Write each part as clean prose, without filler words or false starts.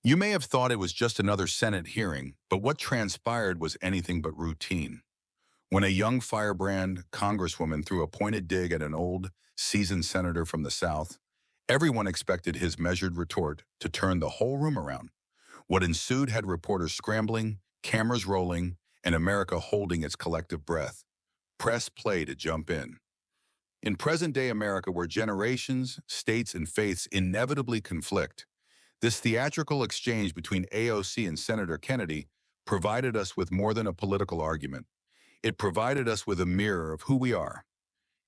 You may have thought it was just another Senate hearing, but what transpired was anything but routine. When a young firebrand congresswoman threw a pointed dig at an old, seasoned senator from the South, everyone expected his measured retort to turn the whole room around. What ensued had reporters scrambling, cameras rolling, and America holding its collective breath. Press play to jump in. In present-day America, where generations, states, and faiths inevitably conflict, this theatrical exchange between AOC and Senator Kennedy provided us with more than a political argument. It provided us with a mirror of who we are.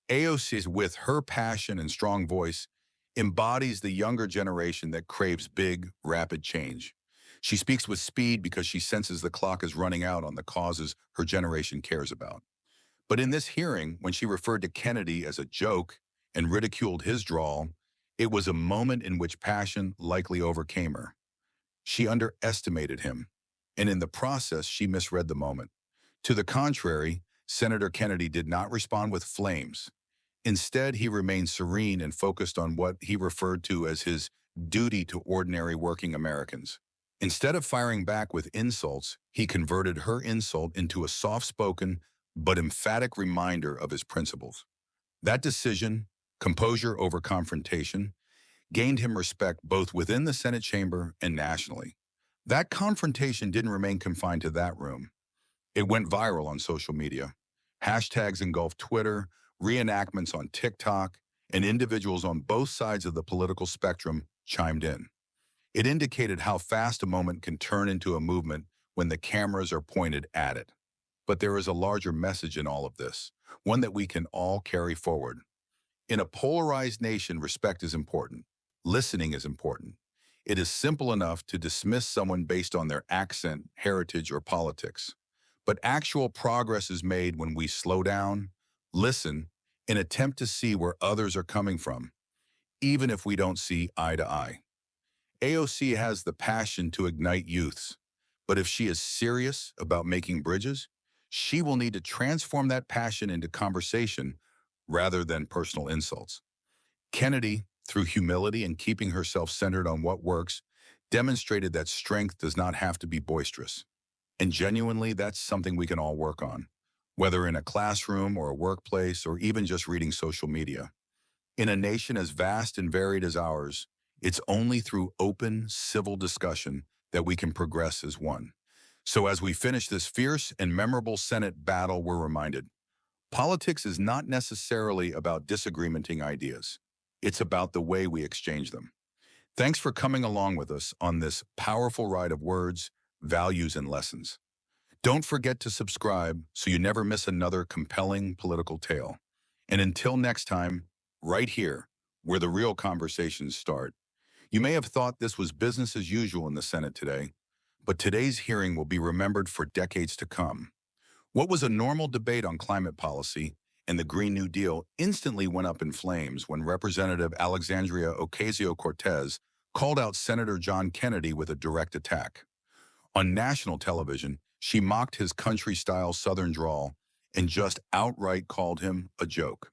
AOC, with her passion and strong voice, embodies the younger generation that craves big, rapid change. She speaks with speed because she senses the clock is running out on the causes her generation cares about. But in this hearing, when she referred to Kennedy as a joke and ridiculed his drawl, it was a moment in which passion likely overcame her. She underestimated him, and in the process, she misread the moment. To the contrary, Senator Kennedy did not respond with flames. Instead, he remained serene and focused on what he referred to as his duty to ordinary working Americans. Instead of firing back with insults, he converted her insult into a soft-spoken but emphatic reminder of his principles. That decision, composure over confrontation, gained him respect both within the Senate chamber and nationally. That confrontation didn't remain confined to that room. It went viral on social media. Hashtags engulfed Twitter, reenactments on TikTok, and individuals on both sides of the political spectrum chimed in. It indicated how fast a moment can turn into a movement when the cameras are pointed at it. But there is a larger message in all of this, one that we can all carry forward. In a polarized nation, respect is important. Listening is important. It is simple enough to dismiss someone based on their accent, heritage, or politics. But actual progress is made when we slow down, listen, and attempt to see where others are coming from, even if we don't see eye to eye. AOC has the passion to ignite youths, but if she is serious about making bridges, she will need to transform that passion into conversation rather than personal insults. Kennedy, through humility and keeping herself centered on what works, demonstrated that strength does not have to be boisterous. And genuinely, that's something we can all work on, whether in a classroom or a workplace or even just reading social media. In a nation as vast and varied as ours, it's only through open, civil discussion that we can progress as one. So as we finish this fierce and memorable Senate battle, we're reminded, politics is not necessarily about disagreementing ideas. It's about the way we exchange them. Thanks for coming along with us on this powerful ride of words, values, and lessons. Don't forget to subscribe so you never miss another compelling political tale. And until next time, right here, where the real conversations start. You may have thought this was business as usual in the Senate today, but today's hearing will be remembered for decades to come. What was a normal debate on climate policy and the Green New Deal instantly went up in flames when Representative Alexandria Ocasio-Cortez called out Senator John Kennedy with a direct attack. On national television, she mocked his country-style Southern drawl and just outright called him a joke.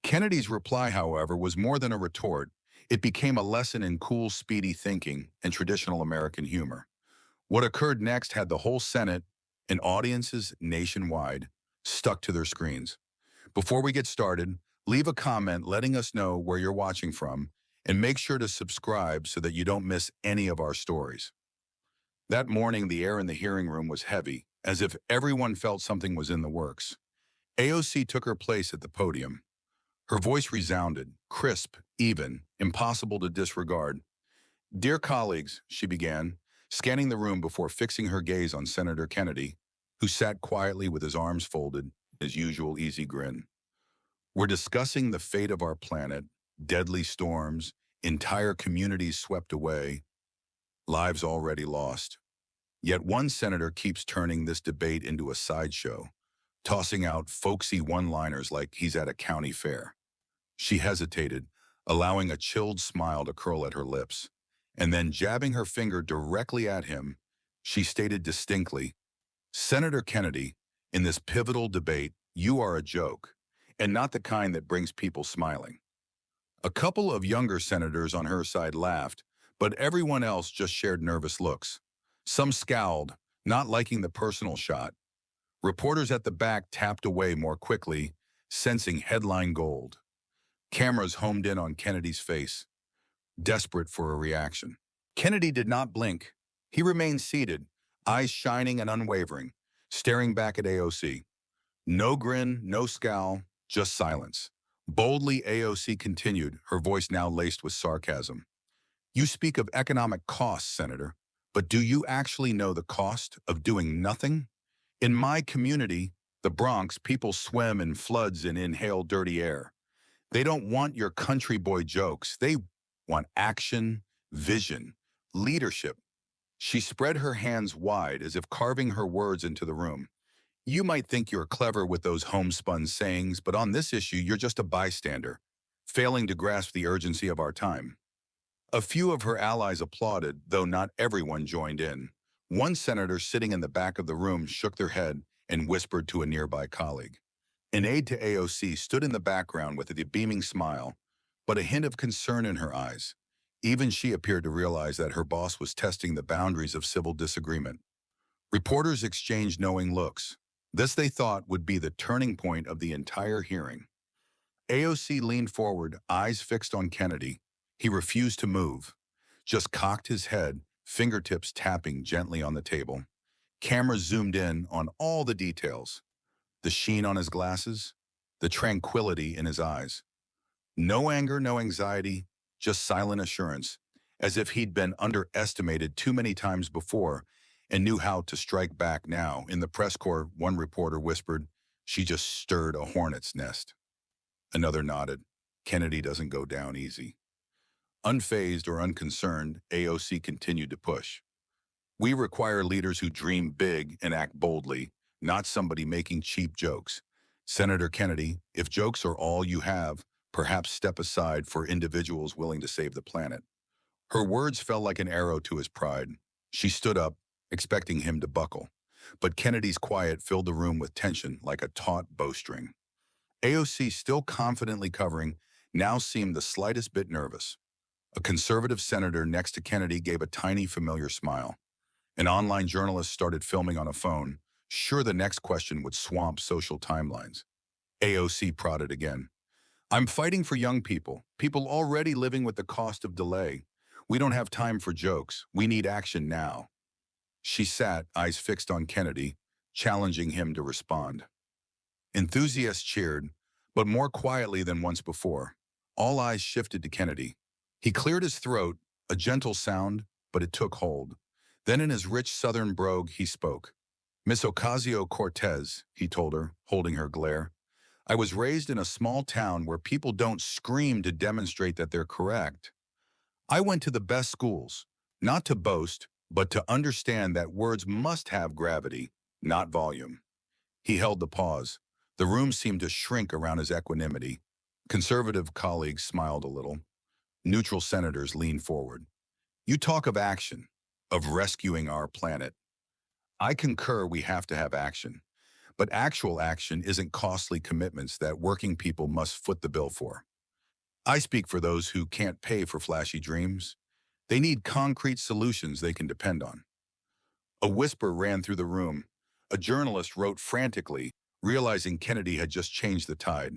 Kennedy's reply, however, was more than a retort. It became a lesson in cool, speedy thinking and traditional American humor. What occurred next had the whole Senate and audiences nationwide stuck to their screens. Before we get started, leave a comment letting us know where you're watching from, and make sure to subscribe so that you don't miss any of our stories. That morning, the air in the hearing room was heavy, as if everyone felt something was in the works. AOC took her place at the podium. Her voice resounded, crisp, even, impossible to disregard. "Dear colleagues," she began, scanning the room before fixing her gaze on Senator Kennedy, who sat quietly with his arms folded, his usual easy grin. "We're discussing the fate of our planet, deadly storms, entire communities swept away, lives already lost. Yet one senator keeps turning this debate into a sideshow, tossing out folksy one-liners like he's at a county fair." She hesitated, allowing a chilled smile to curl at her lips. And then, jabbing her finger directly at him, she stated distinctly, "Senator Kennedy, in this pivotal debate, you are a joke, and not the kind that brings people smiling." A couple of younger senators on her side laughed, but everyone else just shared nervous looks. Some scowled, not liking the personal shot. Reporters at the back tapped away more quickly, sensing headline gold. Cameras homed in on Kennedy's face, desperate for a reaction. Kennedy did not blink. He remained seated, eyes shining and unwavering, staring back at AOC. No grin, no scowl, just silence. Boldly, AOC continued, her voice now laced with sarcasm. You speak of economic costs, Senator, but do you actually know the cost of doing nothing? In my community, the Bronx, people swim in floods and inhale dirty air. They don't want your country boy jokes. They want action, vision, leadership. She spread her hands wide as if carving her words into the room. You might think you're clever with those homespun sayings, but on this issue, you're just a bystander, failing to grasp the urgency of our time. A few of her allies applauded, though not everyone joined in. One senator sitting in the back of the room shook their head and whispered to a nearby colleague. An aide to AOC stood in the background with a beaming smile, but a hint of concern in her eyes. Even she appeared to realize that her boss was testing the boundaries of civil disagreement. Reporters exchanged knowing looks. This, they thought, would be the turning point of the entire hearing. AOC leaned forward, eyes fixed on Kennedy. He refused to move, just cocked his head, fingertips tapping gently on the table. Cameras zoomed in on all the details. The sheen on his glasses, the tranquility in his eyes. No anger, no anxiety, just silent assurance, as if he'd been underestimated too many times before and knew how to strike back now. In the press corps, one reporter whispered, "She just stirred a hornet's nest." Another nodded. Kennedy doesn't go down easy. Unfazed or unconcerned, AOC continued to push. We require leaders who dream big and act boldly, not somebody making cheap jokes. Senator Kennedy, if jokes are all you have, perhaps step aside for individuals willing to save the planet. Her words fell like an arrow to his pride. She stood up, expecting him to buckle. But Kennedy's quiet filled the room with tension like a taut bowstring. AOC, still confidently covering, now seemed the slightest bit nervous. A conservative senator next to Kennedy gave a tiny, familiar smile. An online journalist started filming on a phone, sure the next question would swamp social timelines. AOC prodded again. I'm fighting for young people, people already living with the cost of delay. We don't have time for jokes. We need action now. She sat, eyes fixed on Kennedy, challenging him to respond. Enthusiasts cheered, but more quietly than once before. All eyes shifted to Kennedy. He cleared his throat, a gentle sound, but it took hold. Then in his rich southern brogue, he spoke. Miss Ocasio-Cortez, he told her, holding her glare. I was raised in a small town where people don't scream to demonstrate that they're correct. I went to the best schools, not to boast, but to understand that words must have gravity, not volume. He held the pause. The room seemed to shrink around his equanimity. Conservative colleagues smiled a little. Neutral senators leaned forward. You talk of action, of rescuing our planet. I concur we have to have action, but actual action isn't costly commitments that working people must foot the bill for. I speak for those who can't pay for flashy dreams. They need concrete solutions they can depend on. A whisper ran through the room. A journalist wrote frantically, realizing Kennedy had just changed the tide.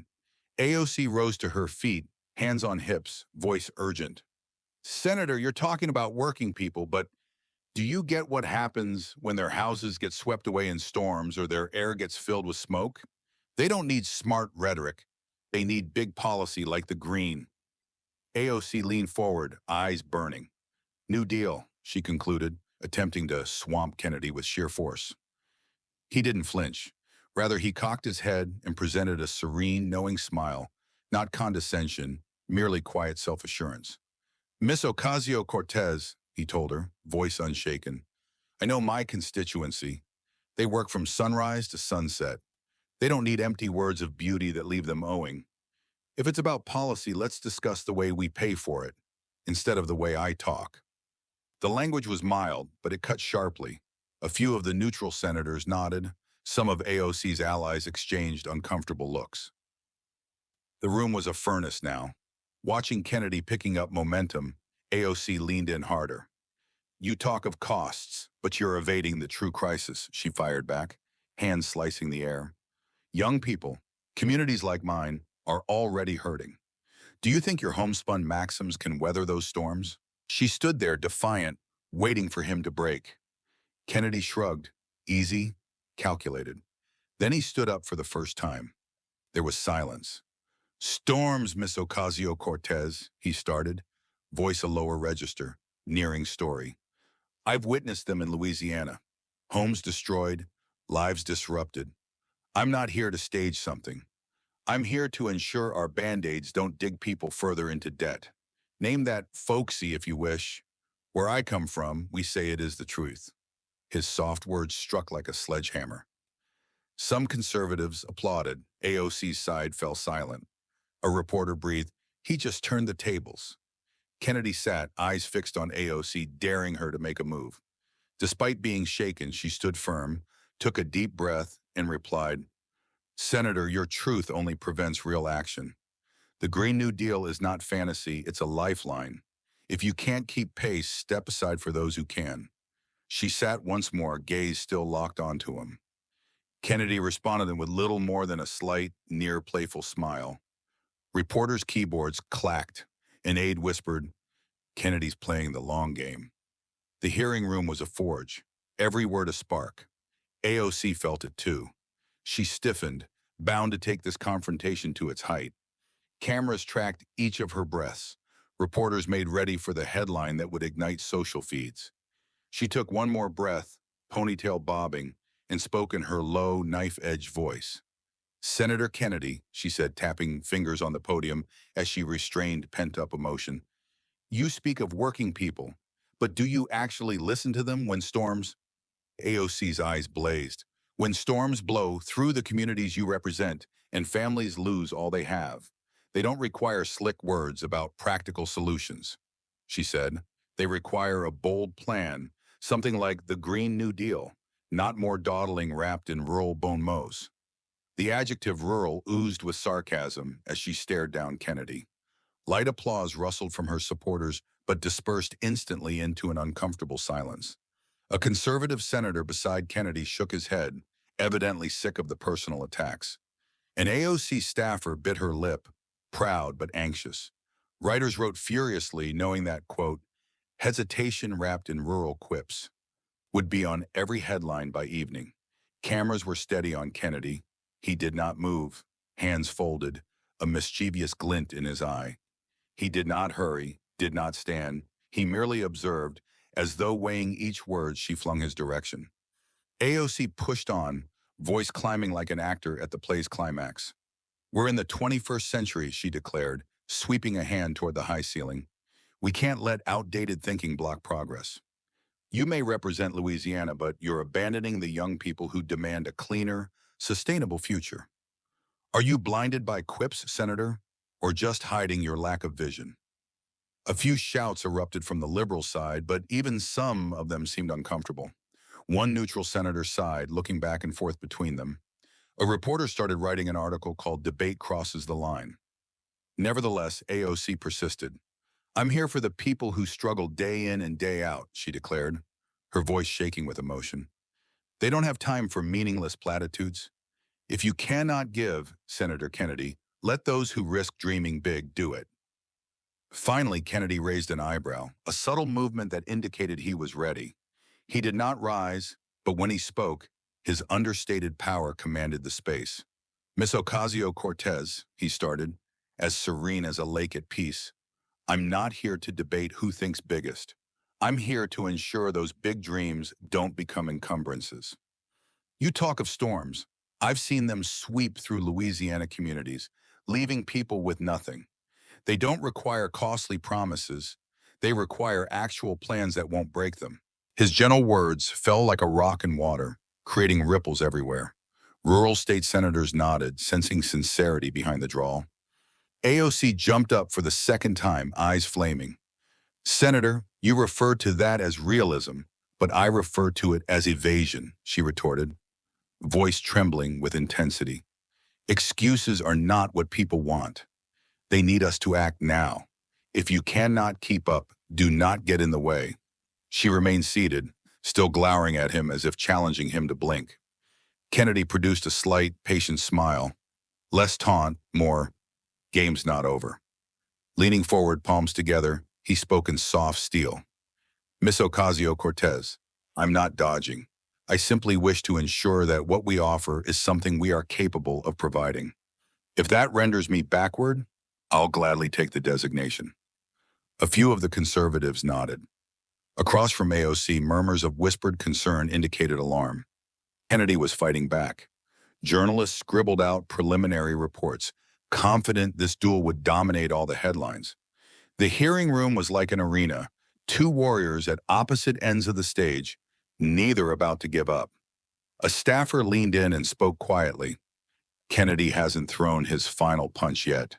AOC rose to her feet, hands on hips, voice urgent. Senator, you're talking about working people, but do you get what happens when their houses get swept away in storms or their air gets filled with smoke? They don't need smart rhetoric. They need big policy like the green. AOC leaned forward, eyes burning. New Deal, she concluded, attempting to swamp Kennedy with sheer force. He didn't flinch. Rather, he cocked his head and presented a serene, knowing smile, not condescension, merely quiet self-assurance. Miss Ocasio-Cortez, he told her, voice unshaken. I know my constituency. They work from sunrise to sunset. They don't need empty words of beauty that leave them owing. If it's about policy, let's discuss the way we pay for it, instead of the way I talk. The language was mild, but it cut sharply. A few of the neutral senators nodded. Some of AOC's allies exchanged uncomfortable looks. The room was a furnace now. Watching Kennedy picking up momentum, AOC leaned in harder. You talk of costs, but you're evading the true crisis, she fired back, hands slicing the air. Young people, communities like mine, are already hurting. Do you think your homespun maxims can weather those storms? She stood there defiant, waiting for him to break. Kennedy shrugged, easy, calculated. Then he stood up for the first time. There was silence. Storms, Miss Ocasio-Cortez, he started, voice a lower register, nearing story. I've witnessed them in Louisiana. Homes destroyed, lives disrupted. I'm not here to stage something. I'm here to ensure our Band-Aids don't dig people further into debt. Name that folksy if you wish. Where I come from, we say it is the truth. His soft words struck like a sledgehammer. Some conservatives applauded. AOC's side fell silent. A reporter breathed, he just turned the tables. Kennedy sat, eyes fixed on AOC, daring her to make a move. Despite being shaken, she stood firm, took a deep breath, and replied, Senator, your truth only prevents real action. The Green New Deal is not fantasy, it's a lifeline. If you can't keep pace, step aside for those who can. She sat once more, gaze still locked onto him. Kennedy responded with little more than a slight, near-playful smile. Reporters' keyboards clacked. An aide whispered, Kennedy's playing the long game. The hearing room was a forge, every word a spark. AOC felt it too. She stiffened, bound to take this confrontation to its height. Cameras tracked each of her breaths. Reporters made ready for the headline that would ignite social feeds. She took one more breath, ponytail bobbing, and spoke in her low, knife-edged voice. Senator Kennedy, she said, tapping fingers on the podium as she restrained pent-up emotion. You speak of working people, but do you actually listen to them when storms? AOC's eyes blazed. When storms blow through the communities you represent and families lose all they have, they don't require slick words about practical solutions, she said. They require a bold plan, something like the Green New Deal, not more dawdling wrapped in rural bon mots. The adjective rural oozed with sarcasm as she stared down Kennedy. Light applause rustled from her supporters, but dispersed instantly into an uncomfortable silence. A conservative senator beside Kennedy shook his head, evidently sick of the personal attacks. An AOC staffer bit her lip, proud but anxious. Writers wrote furiously, knowing that, quote, hesitation wrapped in rural quips would be on every headline by evening. Cameras were steady on Kennedy. He did not move, hands folded, a mischievous glint in his eye. He did not hurry, did not stand. He merely observed, as though weighing each word she flung his direction. AOC pushed on, voice climbing like an actor at the play's climax. We're in the 21st century, she declared, sweeping a hand toward the high ceiling. We can't let outdated thinking block progress. You may represent Louisiana, but you're abandoning the young people who demand a cleaner, sustainable future. Are you blinded by quips, Senator, or just hiding your lack of vision? A few shouts erupted from the liberal side, but even some of them seemed uncomfortable. One neutral senator sighed, looking back and forth between them. A reporter started writing an article called Debate Crosses the Line. Nevertheless, AOC persisted. I'm here for the people who struggle day in and day out, she declared, her voice shaking with emotion. They don't have time for meaningless platitudes. If you cannot give, Senator Kennedy, let those who risk dreaming big do it. Finally, Kennedy raised an eyebrow, a subtle movement that indicated he was ready. He did not rise, but when he spoke, his understated power commanded the space. Miss Ocasio-Cortez, he started, as serene as a lake at peace. I'm not here to debate who thinks biggest. I'm here to ensure those big dreams don't become encumbrances. You talk of storms. I've seen them sweep through Louisiana communities, leaving people with nothing. They don't require costly promises. They require actual plans that won't break them. His gentle words fell like a rock in water, creating ripples everywhere. Rural state senators nodded, sensing sincerity behind the drawl. AOC jumped up for the second time, eyes flaming. Senator, you refer to that as realism, but I refer to it as evasion, she retorted, voice trembling with intensity. Excuses are not what people want. They need us to act now. If you cannot keep up, Do not get in the way. She remained seated, still glowering at him as if challenging him to blink. Kennedy produced a slight, patient smile. Less taunt, more, game's not over. Leaning forward, palms together, he spoke in soft steel. Miss Ocasio-Cortez, I'm not dodging. I simply wish to ensure that what we offer is something we are capable of providing. If that renders me backward, I'll gladly take the designation. A few of the conservatives nodded. Across from AOC, murmurs of whispered concern indicated alarm. Kennedy was fighting back. Journalists scribbled out preliminary reports, confident this duel would dominate all the headlines. The hearing room was like an arena, two warriors at opposite ends of the stage, neither about to give up. A staffer leaned in and spoke quietly. Kennedy hasn't thrown his final punch yet.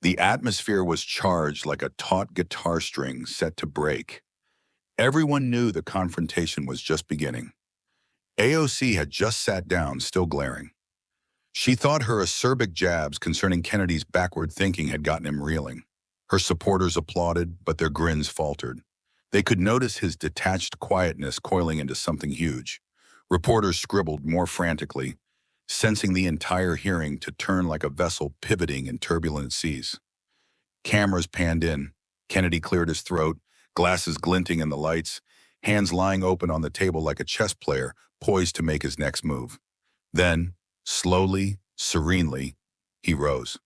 The atmosphere was charged like a taut guitar string set to break. Everyone knew the confrontation was just beginning. AOC had just sat down, still glaring. She thought her acerbic jabs concerning Kennedy's backward thinking had gotten him reeling. Her supporters applauded, but their grins faltered. They could notice his detached quietness coiling into something huge. Reporters scribbled more frantically, sensing the entire hearing to turn like a vessel pivoting in turbulent seas. Cameras panned in. Kennedy cleared his throat, glasses glinting in the lights, hands lying open on the table like a chess player poised to make his next move. Then, slowly, serenely, he rose.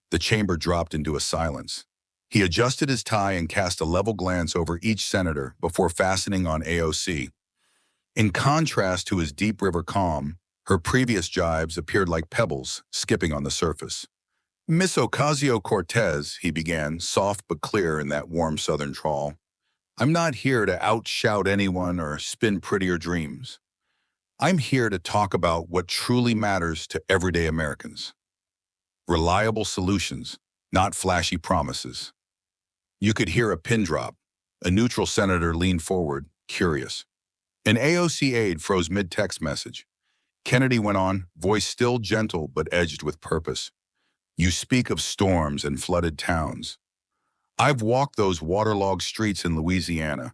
The chamber dropped into a silence. He adjusted his tie and cast a level glance over each senator before fastening on AOC. In contrast to his deep river calm, her previous jibes appeared like pebbles skipping on the surface. Miss Ocasio-Cortez, he began, soft but clear in that warm southern drawl. I'm not here to outshout anyone or spin prettier dreams. I'm here to talk about what truly matters to everyday Americans. Reliable solutions, not flashy promises. You could hear a pin drop. A neutral senator leaned forward, curious. An AOC aide froze mid-text message. Kennedy went on, voice still gentle but edged with purpose. You speak of storms and flooded towns. I've walked those waterlogged streets in Louisiana,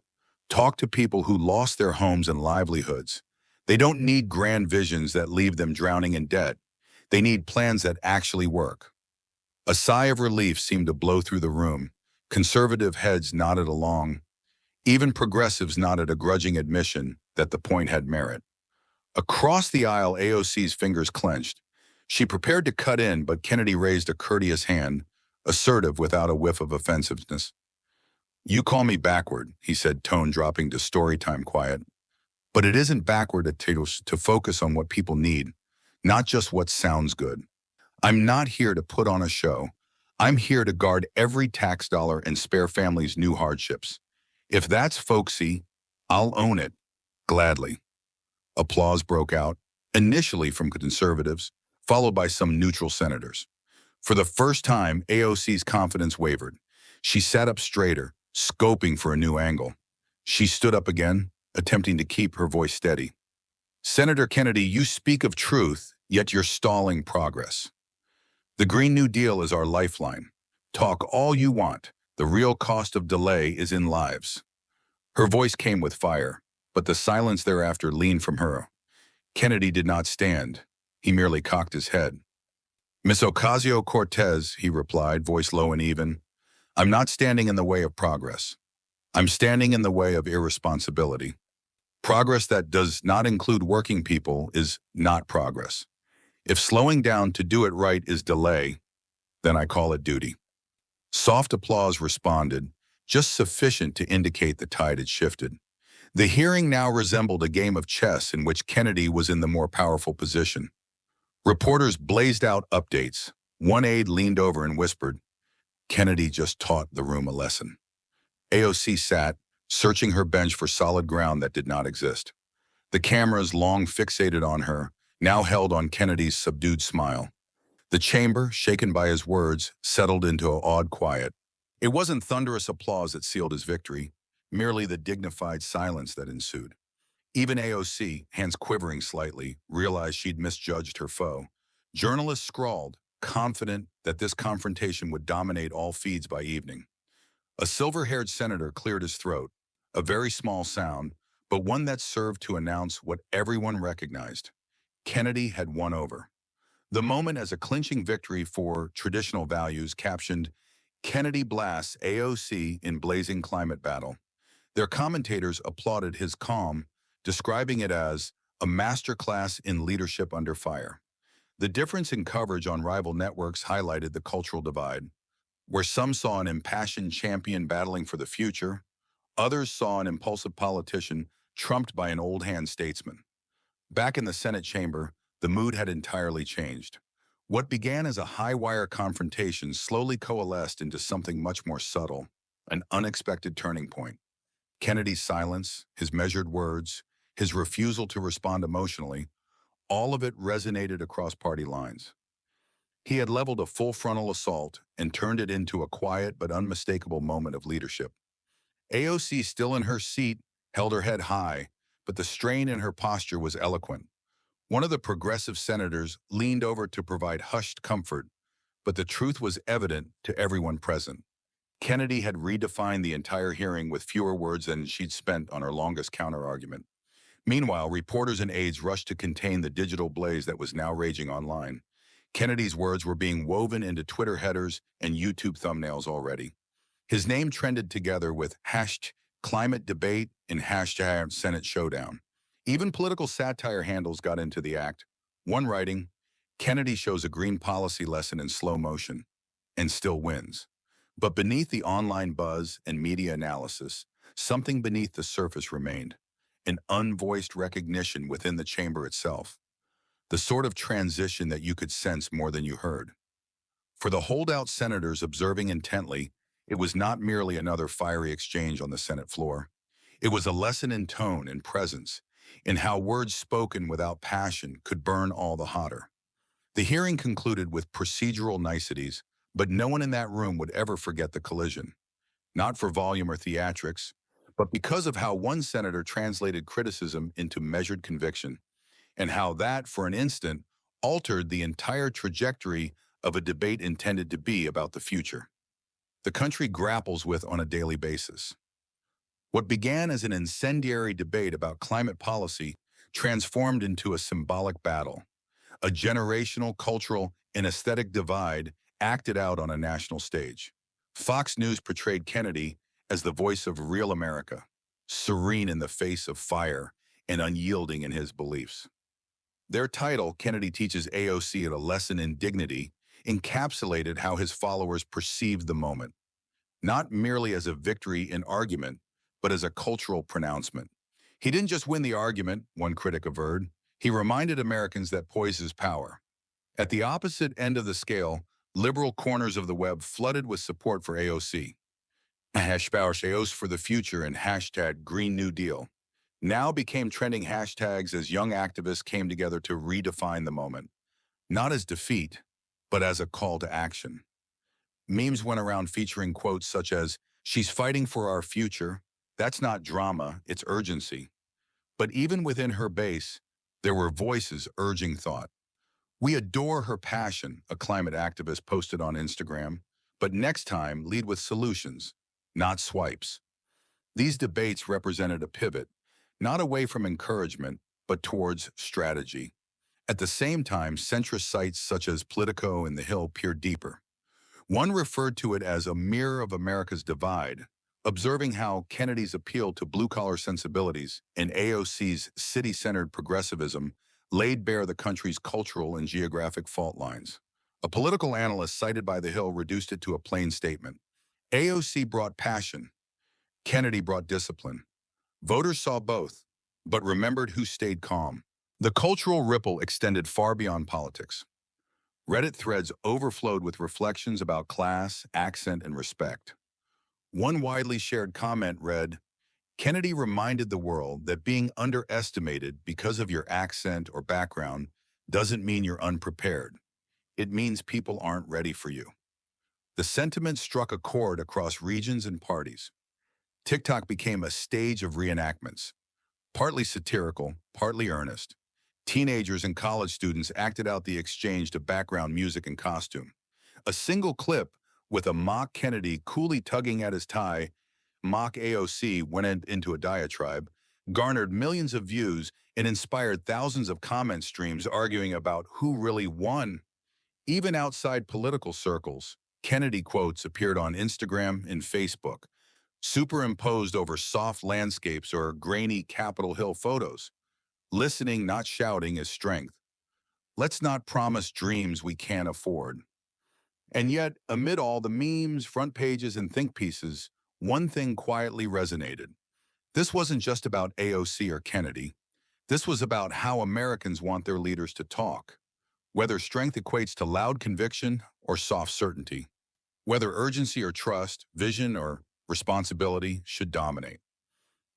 talked to people who lost their homes and livelihoods. They don't need grand visions that leave them drowning in debt. They need plans that actually work. A sigh of relief seemed to blow through the room. Conservative heads nodded along. Even progressives nodded a grudging admission that the point had merit. Across the aisle, AOC's fingers clenched. She prepared to cut in, but Kennedy raised a courteous hand, assertive without a whiff of offensiveness. You call me backward, he said, tone dropping to storytime quiet. But it isn't backward to focus on what people need, not just what sounds good. I'm not here to put on a show. I'm here to guard every tax dollar and spare families new hardships. If that's folksy, I'll own it, gladly. Applause broke out, initially from conservatives, followed by some neutral senators. For the first time, AOC's confidence wavered. She sat up straighter, scoping for a new angle. She stood up again, attempting to keep her voice steady. Senator Kennedy, you speak of truth, yet you're stalling progress. The Green New Deal is our lifeline. Talk all you want. The real cost of delay is in lives. Her voice came with fire, but the silence thereafter leaned from her. Kennedy did not stand. He merely cocked his head. Miss Ocasio-Cortez, he replied, voice low and even, I'm not standing in the way of progress. I'm standing in the way of irresponsibility. Progress that does not include working people is not progress. If slowing down to do it right is delay, then I call it duty. Soft applause responded, just sufficient to indicate the tide had shifted. The hearing now resembled a game of chess in which Kennedy was in the more powerful position. Reporters blazed out updates. One aide leaned over and whispered, Kennedy just taught the room a lesson. AOC sat, searching her bench for solid ground that did not exist. The cameras, long fixated on her, now held on Kennedy's subdued smile. The chamber, shaken by his words, settled into an awed quiet. It wasn't thunderous applause that sealed his victory, merely the dignified silence that ensued. Even AOC, hands quivering slightly, realized she'd misjudged her foe. Journalists scrawled, confident that this confrontation would dominate all feeds by evening. A silver-haired senator cleared his throat, a very small sound, but one that served to announce what everyone recognized. Kennedy had won over. The moment as a clinching victory for traditional values captioned, "Kennedy blasts AOC in blazing climate battle." Their commentators applauded his calm, describing it as a masterclass in leadership under fire. The difference in coverage on rival networks highlighted the cultural divide, where some saw an impassioned champion battling for the future, others saw an impulsive politician trumped by an old-hand statesman. Back in the Senate chamber, the mood had entirely changed. What began as a high-wire confrontation slowly coalesced into something much more subtle, an unexpected turning point. Kennedy's silence, his measured words, his refusal to respond emotionally, all of it resonated across party lines. He had leveled a full frontal assault and turned it into a quiet but unmistakable moment of leadership. AOC, still in her seat, held her head high, but the strain in her posture was eloquent. One of the progressive senators leaned over to provide hushed comfort, but the truth was evident to everyone present. Kennedy had redefined the entire hearing with fewer words than she'd spent on her longest counterargument. Meanwhile, reporters and aides rushed to contain the digital blaze that was now raging online. Kennedy's words were being woven into Twitter headers and YouTube thumbnails already. His name trended together with hashtag climate debate and hashtag Senate Showdown. Even political satire handles got into the act. One writing, "Kennedy shows a green policy lesson in slow motion and still wins." But beneath the online buzz and media analysis, something beneath the surface remained, an unvoiced recognition within the chamber itself, the sort of transition that you could sense more than you heard. For the holdout senators observing intently, it was not merely another fiery exchange on the Senate floor. It was a lesson in tone and presence, in how words spoken without passion could burn all the hotter. The hearing concluded with procedural niceties, but no one in that room would ever forget the collision. Not for volume or theatrics, but because of how one senator translated criticism into measured conviction, and how that, for an instant, altered the entire trajectory of a debate intended to be about the future the country grapples with on a daily basis. What began as an incendiary debate about climate policy transformed into a symbolic battle, a generational, cultural, and aesthetic divide acted out on a national stage. Fox News portrayed Kennedy as the voice of real America, serene in the face of fire and unyielding in his beliefs. Their title, "Kennedy Teaches AOC a Lesson in Dignity," encapsulated how his followers perceived the moment, not merely as a victory in argument, but as a cultural pronouncement. He didn't just win the argument, one critic averred. He reminded Americans that poise is power. At the opposite end of the scale, liberal corners of the web flooded with support for AOC. Hashtag AOC for the future and hashtag Green New Deal now became trending hashtags as young activists came together to redefine the moment, not as defeat, but as a call to action. Memes went around featuring quotes such as, "She's fighting for our future. That's not drama, it's urgency." But even within her base, there were voices urging thought. "We adore her passion," a climate activist posted on Instagram, "but next time lead with solutions, not swipes." These debates represented a pivot, not away from encouragement, but towards strategy. At the same time, centrist sites such as Politico and The Hill peered deeper. One referred to it as a mirror of America's divide, observing how Kennedy's appeal to blue-collar sensibilities and AOC's city-centered progressivism laid bare the country's cultural and geographic fault lines. A political analyst cited by The Hill reduced it to a plain statement. AOC brought passion. Kennedy brought discipline. Voters saw both, but remembered who stayed calm. The cultural ripple extended far beyond politics. Reddit threads overflowed with reflections about class, accent, and respect. One widely shared comment read, "Kennedy reminded the world that being underestimated because of your accent or background doesn't mean you're unprepared. It means people aren't ready for you." The sentiment struck a chord across regions and parties. TikTok became a stage of reenactments, partly satirical, partly earnest. Teenagers and college students acted out the exchange to background music and costume. A single clip with a mock Kennedy coolly tugging at his tie, mock AOC went into a diatribe, garnered millions of views, and inspired thousands of comment streams arguing about who really won. Even outside political circles, Kennedy quotes appeared on Instagram and Facebook, superimposed over soft landscapes or grainy Capitol Hill photos. Listening, not shouting, is strength. Let's not promise dreams we can't afford. And yet, amid all the memes, front pages, and think pieces, one thing quietly resonated. This wasn't just about AOC or Kennedy. This was about how Americans want their leaders to talk, whether strength equates to loud conviction or soft certainty, whether urgency or trust, vision or responsibility should dominate.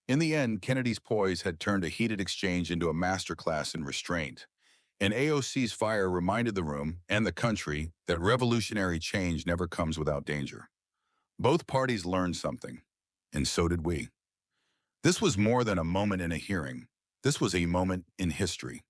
In the end, Kennedy's poise had turned a heated exchange into a masterclass in restraint, and AOC's fire reminded the room and the country that revolutionary change never comes without danger. Both parties learned something, and so did we. This was more than a moment in a hearing. This was a moment in history.